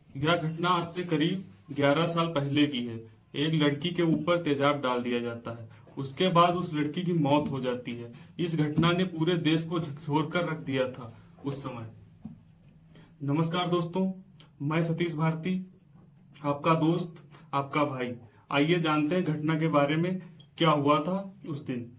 यह घटना आज से करीब 11 साल पहले की है। एक लड़की के ऊपर तेजाब डाल दिया जाता है। उसके बाद उस लड़की की मौत हो जाती है। इस घटना ने पूरे देश को झकझोर कर रख दिया था उस समय। नमस्कार दोस्तों, मैं सतीश भारती, आपका दोस्त, आपका भाई। आइए जानते हैं घटना के बारे में, क्या हुआ था उस दिन।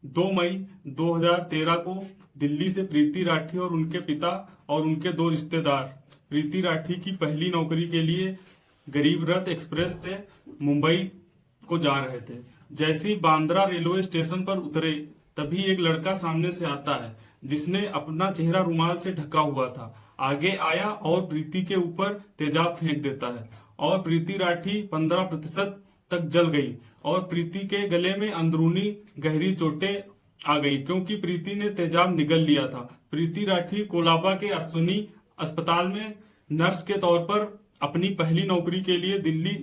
2 मई 2013 को दिल्ली से प्रीति राठी और उनके पिता और उनके 2 रिश्तेदार प्रीति राठी की पहली नौकरी के लिए गरीब रथ एक्सप्रेस से मुंबई को जा रहे थे। जैसे ही बांद्रा रेलवे स्टेशन पर उतरे, तभी एक लड़का सामने से आता है जिसने अपना चेहरा रुमाल से ढका हुआ था। आगे आया और प्रीति के ऊपर तेजाब फेंक देता है और प्रीति राठी 15% तक जल गई और प्रीति के गले में अंदरूनी गहरी चोटें आ गई क्योंकि प्रीति ने तेजाब निगल लिया था। प्रीति राठी कोलाबा के अश्विनी अस्पताल में नर्स के तौर पर अपनी पहली नौकरी के लिए दिल्ली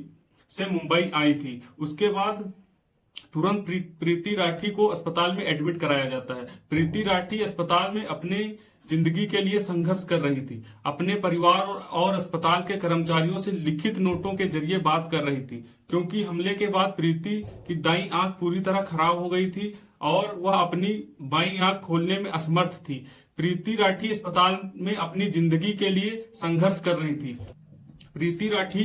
से मुंबई आई थी। उसके बाद तुरंत प्रीति राठी को अस्पताल में एडमिट कराया जाता है। प्रीति राठी अस्पताल में अपने जिंदगी के लिए संघर्ष कर रही थी। अपने परिवार और अस्पताल के कर्मचारियों से लिखित नोटों के जरिए बात कर रही थी क्योंकि हमले के बाद प्रीति की दाईं आंख पूरी तरह खराब हो गई थी और वह अपनी बाईं आंख खोलने में असमर्थ थी। प्रीति राठी अस्पताल में अपनी जिंदगी के लिए संघर्ष कर रही थी। प्रीति राठी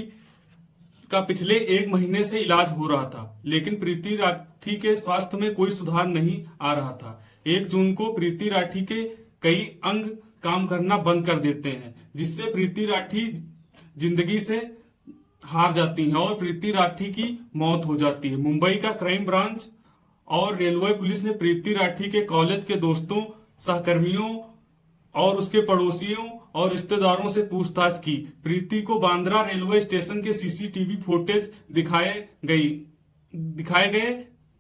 का पिछले 1 महीने से इलाज हो रहा था, लेकिन प्रीति राठी के स्वास्थ्य में कोई सुधार नहीं आ रहा था। 1 जून को प्रीति राठी के कई अंग काम करना बंद कर देते हैं, जिससे प्रीति राठी जिंदगी से हार जाती हैं और प्रीति राठी की मौत हो जाती है। मुंबई का क्राइम ब्रांच और रेलवे पुलिस ने प्रीति राठी के कॉलेज के दोस्तों, सहकर्मियों और उसके पड़ोसियों और रिश्तेदारों से पूछताछ की। प्रीति को बांद्रा रेलवे स्टेशन के सीसीटीवी फुटेज दिखाए गए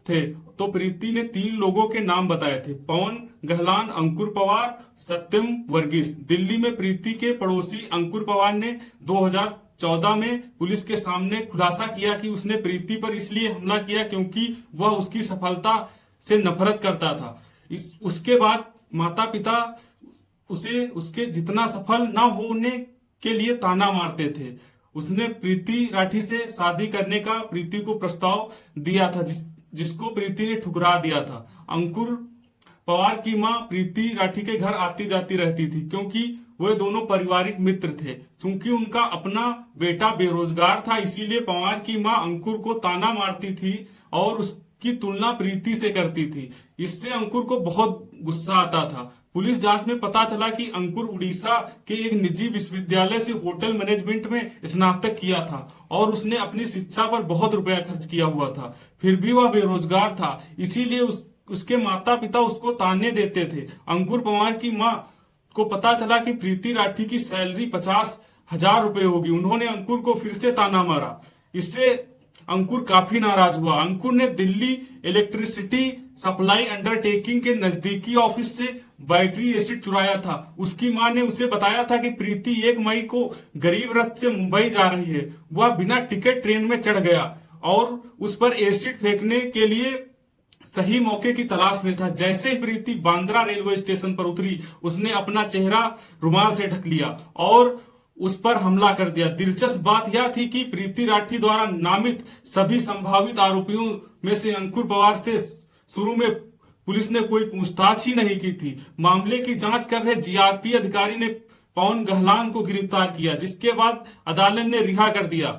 थे तो प्रीति ने 3 लोगों के नाम बताए थे: पवन गहलान, अंकुर पवार, सत्यम वर्गीस। दिल्ली में प्रीति के पड़ोसी अंकुर पवार ने 2014 में पुलिस के सामने खुलासा किया कि उसने प्रीति पर इसलिए हमला किया क्योंकि वह उसकी सफलता से नफरत करता था। उसके बाद माता पिता उसे उसके जितना सफल न होने के लिए ताना मारते थे। उसने प्रीति राठी से शादी करने का प्रीति को प्रस्ताव दिया था, जिसको प्रीति ने ठुकरा दिया था। अंकुर पवार की मां प्रीति राठी के घर आती जाती रहती थी क्योंकि वे दोनों पारिवारिक मित्र थे। चूंकि उनका अपना बेटा बेरोजगार था, इसीलिए पवार की मां अंकुर को ताना मारती थी और उसकी तुलना प्रीति से करती थी। इससे अंकुर को बहुत गुस्सा आता था। पुलिस जांच में पता चला कि अंकुर उड़ीसा के एक निजी विश्वविद्यालय से होटल मैनेजमेंट में स्नातक किया था और उसने अपनी शिक्षा पर बहुत रुपया खर्च किया हुआ था। फिर भी वह बेरोजगार था, इसीलिए उसके माता पिता उसको ताने देते थे। अंकुर पवार की मां को पता चला कि प्रीति राठी की सैलरी 50,000 रुपए होगी। उन्होंने अंकुर को फिर से ताना मारा। इससे अंकुर काफी नाराज हुआ। अंकुर ने दिल्ली इलेक्ट्रिसिटी सप्लाई अंडरटेकिंग के नजदीकी ऑफिस से बैटरी एसिड चुराया था। उसकी मां ने उसे बताया था कि प्रीति 1 मई को गरीब रथ से मुंबई जा रही है। वह बिना टिकट ट्रेन में चढ़ गया और उस पर एसिड फेंकने के लिए सही मौके की तलाश में था। जैसे ही प्रीति बांद्रा रेलवे स्टेशन पर उतरी, उसने अपना चेहरा रुमाल से ढक लिया और उस पर हमला कर दिया। दिलचस्प बात यह थी कि प्रीति राठी द्वारा नामित सभी संभावित आरोपियों में से अंकुर पवार से शुरू में पुलिस ने कोई पूछताछ ही नहीं की थी। मामले की जांच कर रहे जीआरपी अधिकारी ने पवन गहलान को गिरफ्तार किया, जिसके बाद अदालत ने रिहा कर दिया।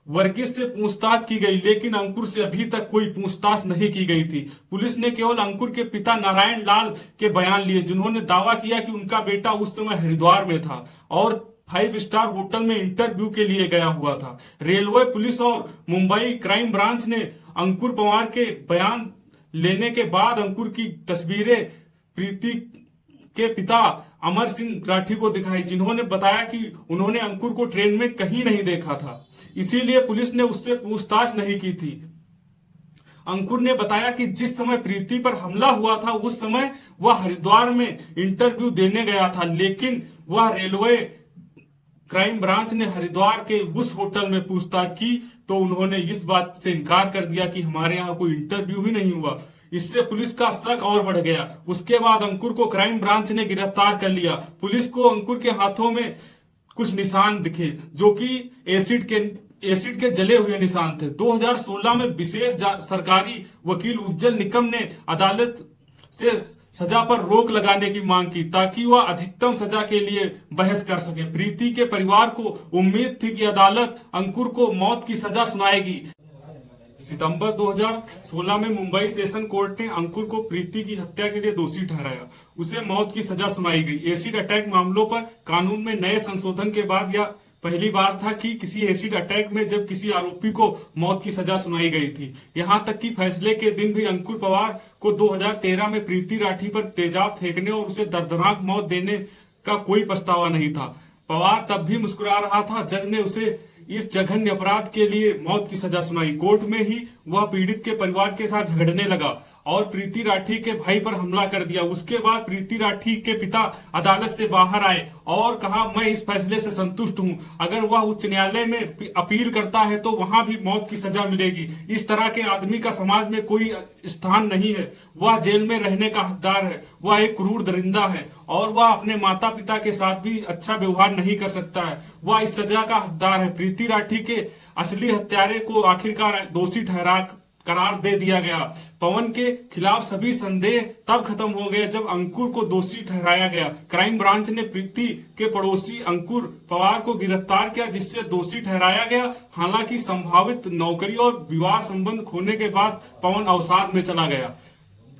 वर्गीस से पूछताछ की गई, लेकिन अंकुर से अभी तक कोई पूछताछ नहीं की गई थी। पुलिस ने केवल अंकुर के पिता नारायण लाल के बयान लिए, जिन्होंने दावा किया कि उनका बेटा उस समय हरिद्वार में था और 5 स्टार होटल में इंटरव्यू के लिए गया हुआ था। रेलवे पुलिस और मुंबई क्राइम ब्रांच ने अंकुर पवार के बयान लेने के बाद अंकुर की तस्वीरें प्रीति के पिता अमर सिंह राठी को दिखाई, जिन्होंने बताया कि उन्होंने अंकुर को ट्रेन में कहीं नहीं देखा था, इसीलिए पुलिस ने उससे पूछताछ नहीं की थी। अंकुर ने बताया कि जिस समय प्रीति पर हमला हुआ था, उस समय वह हरिद्वार में इंटरव्यू देने गया था, लेकिन वह रेलवे क्राइम ब्रांच ने हरिद्वार के उस होटल में पूछताछ की तो उन्होंने इस बात से इनकार कर दिया कि हमारे यहाँ कोई इंटरव्यू ही नहीं हुआ। इससे पुलिस का शक और बढ़ गया। उसके बाद अंकुर को क्राइम ब्रांच ने गिरफ्तार कर लिया। पुलिस को अंकुर के हाथों में कुछ निशान दिखे जो कि एसिड के जले हुए निशान थे। 2016 में विशेष सरकारी वकील उज्जवल निकम ने अदालत से सजा पर रोक लगाने की मांग की ताकि वह अधिकतम सजा के लिए बहस कर सके। प्रीति के परिवार को उम्मीद थी कि अदालत अंकुर को मौत की सजा सुनाएगी। सितंबर 2016 में मुंबई सेशन कोर्ट ने अंकुर को प्रीति की हत्या के लिए दोषी ठहराया। उसे मौत की सजा सुनाई गई। एसिड अटैक मामलों पर कानून में नए संशोधन के बाद यह पहली बार था कि किसी एसिड अटैक में जब किसी आरोपी को मौत की सजा सुनाई गई थी। यहां तक कि फैसले के दिन भी अंकुर पवार को 2013 में प्रीति राठी पर तेजाब फेंकने और उसे दर्दनाक मौत देने का कोई पछतावा नहीं था। पवार तब भी मुस्कुरा रहा था। जज ने उसे इस जघन्य अपराध के लिए मौत की सजा सुनाई। कोर्ट में ही वह पीड़ित के परिवार के साथ झगड़ने लगा और प्रीति राठी के भाई पर हमला कर दिया। उसके बाद प्रीति राठी के पिता अदालत से बाहर आए और कहा, मैं इस फैसले से संतुष्ट हूं। अगर वह उच्च न्यायालय में अपील करता है तो वहां भी मौत की सजा मिलेगी। इस तरह के आदमी का समाज में कोई स्थान नहीं है। वह जेल में रहने का हकदार है। वह एक क्रूर दरिंदा है और वह अपने माता पिता के साथ भी अच्छा व्यवहार नहीं कर सकता है। वह इस सजा का हकदार है। प्रीति राठी के असली हत्यारे को आखिरकार दोषी करार दे दिया गया। पवन के खिलाफ सभी संदेह तब खत्म हो गए जब अंकुर को दोषी ठहराया गया। क्राइम ब्रांच ने प्रीति के पड़ोसी अंकुर पवार को गिरफ्तार किया, जिससे दोषी ठहराया गया। हालांकि संभावित नौकरी और विवाह संबंध खोने के बाद पवन अवसाद में चला गया।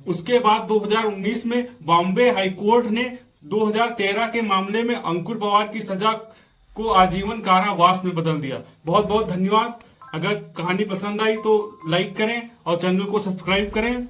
उसके बाद 2019 में बॉम्बे हाईकोर्ट ने 2013 के मामले में अंकुर पवार की सजा को आजीवन कारावास में बदल दिया। बहुत बहुत धन्यवाद। अगर कहानी पसंद आई तो लाइक करें और चैनल को सब्सक्राइब करें।